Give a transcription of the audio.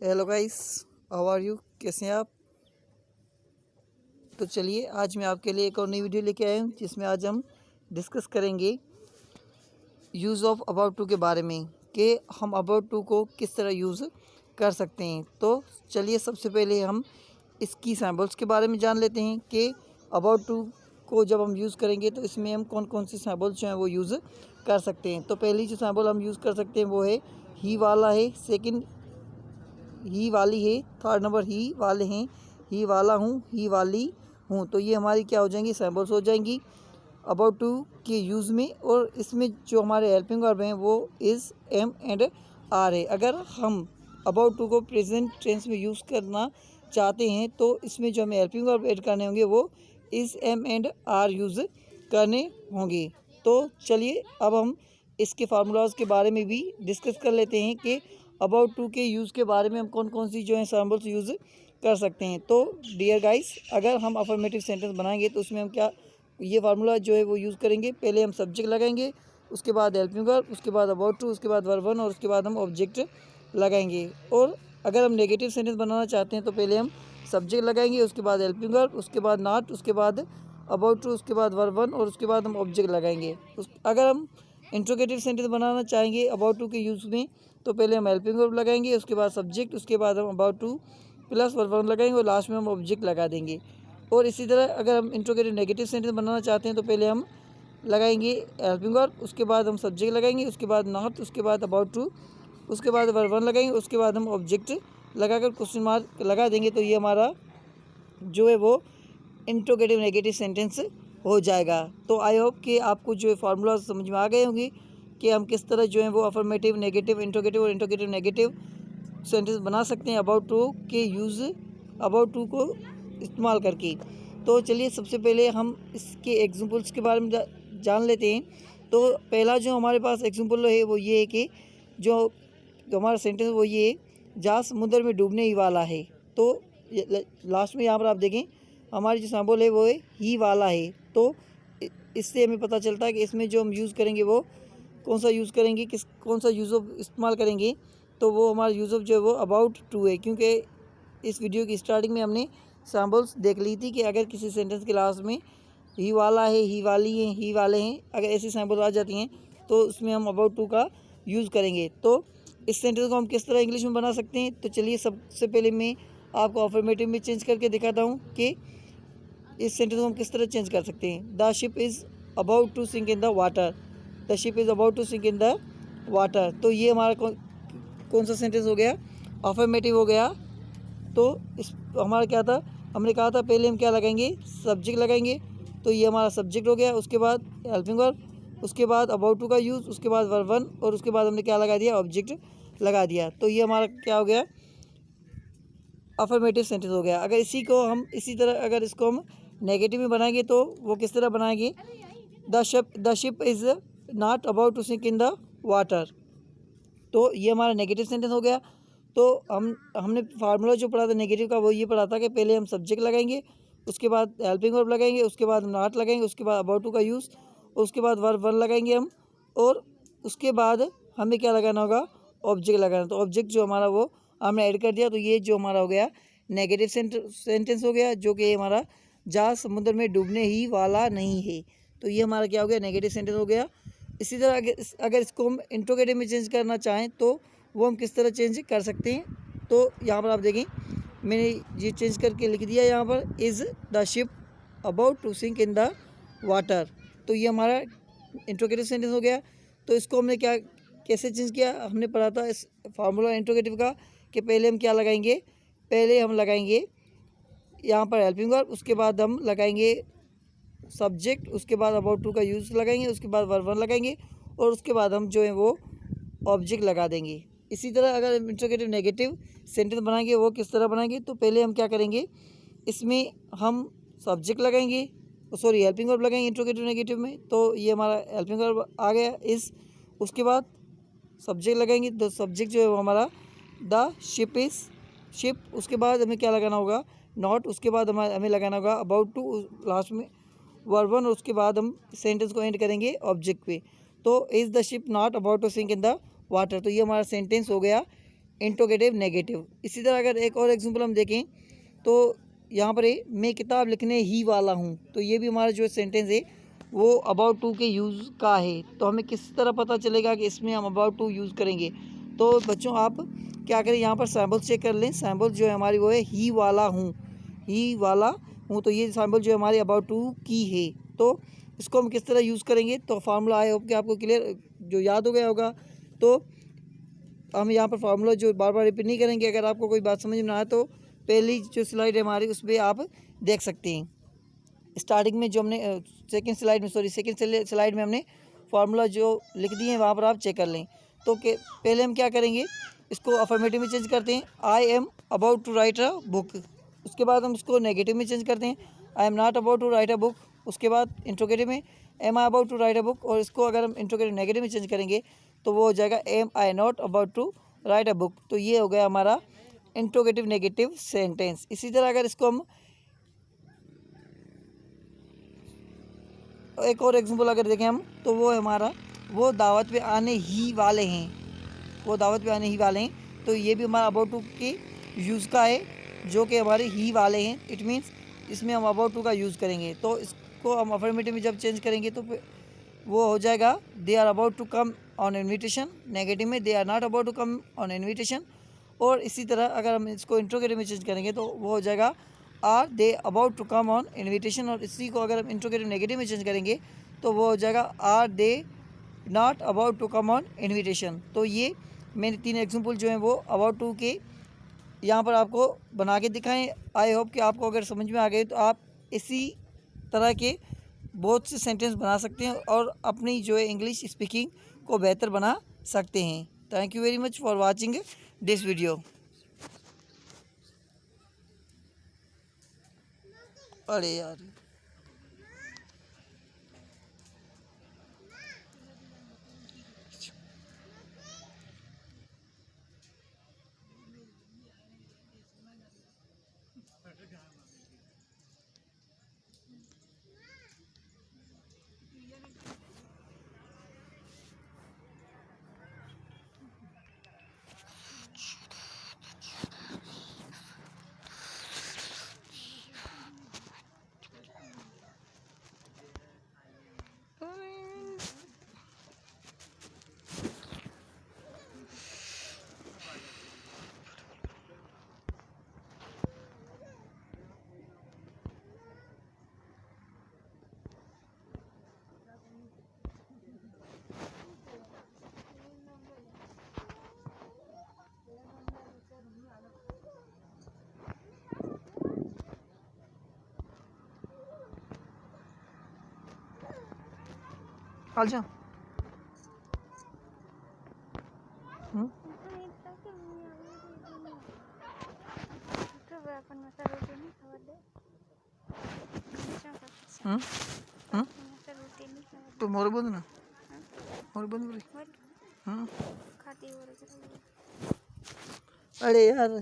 Hello guys, how are you? कैसे हैं आप? तो चलिए आज मैं आपके लिए एक और नई वीडियो लेके आया हूँ जिसमें आज हम डिस्कस करेंगे यूज़ ऑफ अबाउट टू के बारे में कि हम अबाउट टू को किस तरह यूज़ कर सकते हैं। तो चलिए सबसे पहले हम इसकी सैम्पल्स के बारे में जान लेते हैं कि अबाउट टू को जब हम यूज़ करेंगे तो इसमें हम कौन कौन सी सैम्पल्स जो हैं वो यूज़ कर सकते हैं। तो पहली जो सैम्पल हम यूज़ कर सकते हैं वो है ही वाला है, सेकंड ही वाली है, थर्ड नंबर ही वाले हैं, ही वाला हूँ, ही वाली हूँ। तो ये हमारी क्या हो जाएंगी, सैम्पल्स हो जाएंगी अबाउट टू के यूज़ में। और इसमें जो हमारे हेल्पिंग वर्ब हैं वो इज़, एम एंड आर है। अगर हम अबाउट टू को प्रेजेंट टेंस में यूज़ करना चाहते हैं तो इसमें जो हमें हेल्पिंग वर्ब ऐड करने होंगे वो is, am and are use करने होंगे। तो चलिए अब हम इसके फार्मूलाज के बारे में भी डिस्कस कर लेते हैं कि अबाउट टू के यूज़ के बारे में हम कौन कौन सी जो है सैम्पल्स यूज़ कर सकते हैं। तो डियर गाइस, अगर हम अफर्मेटिव सेंटेंस बनाएंगे तो उसमें हम क्या ये फार्मूला जो है वो यूज़ करेंगे। पहले हम सब्जेक्ट लगाएंगे, उसके बाद हेल्पिंग वर्ब, उसके बाद अबाउट टू, उसके बाद वर्ब वन और उसके बाद हम ऑब्जेक्ट लगाएंगे। और अगर हम नेगेटिव सेंटेंस बनाना चाहते हैं तो पहले हम सब्जेक्ट लगाएंगे, उसके बाद हेल्पिंग वर्ब, उसके बाद नॉट, उसके बाद अबाउट टू, उसके बाद वर्ब वन और उसके बाद हम ऑब्जेक्ट लगाएंगे। अगर हम इंट्रोगेटिव सेंटेंस बनाना चाहेंगे अबाउट टू के यूज़ में तो पहले हम हेल्पिंग वर्ब लगाएंगे, उसके बाद सब्जेक्ट, उसके बाद हम about two plus verb one लगाएंगे और लास्ट में हम ऑब्जेक्ट लगा देंगे। और इसी तरह अगर हम इंट्रोगेटिव नेगेटिव सेंटेंस बनाना चाहते हैं तो पहले हम लगाएंगे हेल्पिंग वर्ब, उसके बाद हम सब्जेक्ट लगाएंगे, उसके बाद नॉट, उसके बाद अबाउट टू, उसके बाद वर्ब वन लगाएंगे, उसके बाद हम ऑब्जेक्ट लगाकर क्वेश्चन मार्क लगा देंगे। तो ये हमारा जो है वो इंट्रोगेटिव नेगेटिव सेंटेंस हो जाएगा। तो आई होप कि आपको जो है फार्मूला समझ में आ गए होंगे कि हम किस तरह जो है वो अफर्मेटिव, नेगेटिव, इंट्रोगेटिव और इंट्रोगेटिव नेगेटिव सेंटेंस बना सकते हैं अबाउट टू के यूज़, अबाउट टू को इस्तेमाल करके। तो चलिए सबसे पहले हम इसके एग्जांपल्स के बारे में जान लेते हैं। तो पहला जो हमारे पास एग्जांपल है वो ये है कि जो हमारा सेंटेंस वो ये है, जहाँ समुद्र में डूबने ही वाला है। तो लास्ट में यहाँ पर आप देखें हमारी जो सैम्पल है वो है ही वाला है। तो इससे हमें पता चलता है कि इसमें जो हम यूज़ करेंगे वो कौन सा यूज़ करेंगे, कौन सा यूज़ ऑफ इस्तेमाल करेंगे। तो वो हमारा यूज़ ऑफ जो है वो अबाउट टू है, क्योंकि इस वीडियो की स्टार्टिंग में हमने सैम्पल्स देख ली थी कि अगर किसी सेंटेंस के लास्ट में ही वाला है, ही वाली है, ही वाले हैं, अगर ऐसी सैम्पल आ जाती हैं तो उसमें हम अबाउट टू का यूज़ करेंगे। तो इस सेंटेंस को हम किस तरह इंग्लिश में बना सकते हैं। तो चलिए सबसे पहले मैं आपको अफर्मेटिव में चेंज करके दिखाता हूँ कि इस सेंटेंस को हम किस तरह चेंज कर सकते हैं। The ship is about to sink in the water, the ship is about to sink in the water. तो ये हमारा कौन सा सेंटेंस हो गया, अफर्मेटिव हो गया। तो इस हमारा क्या था, हमने कहा था पहले हम क्या लगाएंगे, सब्जेक्ट लगाएंगे। तो ये हमारा सब्जेक्ट हो गया, उसके बाद हेल्पिंग वर्ब, उसके बाद अबाउट टू का यूज़, उसके बाद वर्ब वन और उसके बाद हमने क्या लगा दिया, ऑब्जेक्ट लगा दिया। तो ये हमारा क्या हो गया, अफर्मेटिव सेंटेंस हो गया। अगर इसी को हम इसी तरह अगर इसको हम नेगेटिव में बनाएंगे तो वो किस तरह बनाएंगे, the ship is not about to sink in the water. तो ये हमारा नेगेटिव सेंटेंस हो गया। तो हमने फार्मूला जो पढ़ा था नेगेटिव का वो ये पढ़ा था कि पहले हम सब्जेक्ट लगाएंगे, उसके बाद हेल्पिंग वर्ब लगाएंगे, उसके बाद हम नॉट लगाएंगे, उसके बाद अबाउट टू का यूज़, उसके बाद वर्ब वन लगाएंगे हम, और उसके बाद हमें क्या लगाना होगा, ऑब्जेक्ट लगाना। तो ऑब्जेक्ट जो हमारा वो हमने ऐड कर दिया। तो ये जो हमारा हो गया नेगेटिव सेंटेंस हो गया, जो कि हमारा जहाँ समुद्र में डूबने ही वाला नहीं है। तो ये हमारा क्या हो गया, नेगेटिव सेंटेंस हो गया। इसी तरह अगर इसको हम इंट्रोगेटिव में चेंज करना चाहें तो वो हम किस तरह चेंज कर सकते हैं। तो यहाँ पर आप देखें मैंने ये चेंज करके लिख दिया यहाँ पर, is the ship about to sink in the water. तो ये हमारा इंट्रोगेटिव सेंटेंस हो गया। तो इसको हमने क्या कैसे चेंज किया, हमने पढ़ा था इस फार्मूला इंट्रोगेटिव का कि पहले हम क्या लगाएंगे, पहले हम लगाएंगे यहाँ पर हेल्पिंग वर्ब, उसके बाद हम लगाएंगे सब्जेक्ट, उसके बाद अबाउट टू का यूज़ लगाएंगे, उसके बाद वर्ब वन लगाएंगे और उसके बाद हम जो है वो ऑब्जेक्ट लगा देंगे। इसी तरह अगर हम इंट्रोगेटिव नेगेटिव सेंटेंस बनाएंगे वो किस तरह बनाएंगे, तो पहले हम क्या करेंगे, इसमें हम सब्जेक्ट लगाएंगे, सॉरी हेल्पिंग वर्ब लगाएंगे इंट्रोगेटिव नेगेटिव में। तो ये हमारा हेल्पिंग वर्ब आ गया इस, उसके बाद सब्जेक्ट लगाएंगे, तो सब्जेक्ट जो है वो हमारा द शिप इज़, शिप, उसके बाद हमें क्या लगाना होगा, नॉट, उसके बाद हमें लगाना होगा अबाउट टू, लास्ट में वर्ब वन और उसके बाद हम सेंटेंस को एंड करेंगे ऑब्जेक्ट पे। तो is the ship not about to sink in the water. तो ये हमारा सेंटेंस हो गया इंट्रोगेटिव नेगेटिव। इसी तरह अगर एक और एग्जांपल हम देखें तो यहाँ पर है मैं किताब लिखने ही वाला हूँ, तो ये भी हमारा जो सेंटेंस है वो अबाउट टू के यूज़ का है। तो हमें किस तरह पता चलेगा कि इसमें हम अबाउट टू यूज़ करेंगे? तो बच्चों आप क्या करें, यहाँ पर सैम्पल चेक कर लें। सैम्पल जो है हमारी वो है ही वाला हूँ, ही वाला हूँ। तो ये सैम्पल जो है हमारी अबाउट टू की है। तो इसको हम किस तरह यूज़ करेंगे? तो फार्मूला आई होप कि आपको क्लियर जो याद हो गया होगा। तो हम यहाँ पर फार्मूला जो बार बार रिपीट नहीं करेंगे। अगर आपको कोई बात समझ में ना आए तो पहली जो स्लाइड है हमारी उस पर आप देख सकते हैं। स्टार्टिंग में जो हमने सेकंड स्लाइड में हमने फार्मूला जो लिख दिए हैं वहाँ पर आप चेक कर लें। तो पहले हम क्या करेंगे, इसको अफर्मेटिव में चेंज करते हैं, I am about to write a book. उसके बाद हम इसको नेगेटिव में चेंज करते हैं, I am not about to write a book. उसके बाद इंट्रोगेटिव में am I about to write a book, और इसको अगर हम इंट्रोगेटिव नेगेटिव में चेंज करेंगे तो वो हो जाएगा am I not about to write a book. तो ये हो गया हमारा इंट्रोगेटिव नेगेटिव सेंटेंस। इसी तरह अगर इसको हम एक और एग्जांपल अगर देखें हम तो वो हमारा वो दावत पे आने ही वाले हैं, वो दावत पे आने ही वाले हैं। तो ये भी हमारा अबाउट टू के यूज़ का है जो कि हमारे ही वाले हैं। इट मीन्स इसमें हम अबाउट टू का यूज़ करेंगे। तो इसको हम अफर्मेटिव में जब चेंज करेंगे तो वो हो जाएगा they are about to come on invitation. Negative में they are not about to come on invitation. और इसी तरह अगर हम इसको इंट्रोगेटिव में चेंज करेंगे तो वो हो जाएगा are they about to come on invitation. और इसी को अगर हम इंट्रोगेटिव नेगेटिव में चेंज करेंगे तो वो हो जाएगा are they not about to come on invitation. तो ये मेरे 3 एग्जांपल जो हैं वो अबाउट टू के यहाँ पर आपको बना के दिखाएं। आई होप कि आपको अगर समझ में आ गए तो आप इसी तरह के बहुत से सेंटेंस बना सकते हैं और अपनी जो है इंग्लिश स्पीकिंग को बेहतर बना सकते हैं। Thank you very much for watching this video. अरे यार अच्छा तो मोर बंद ना मोर बंद अरे यार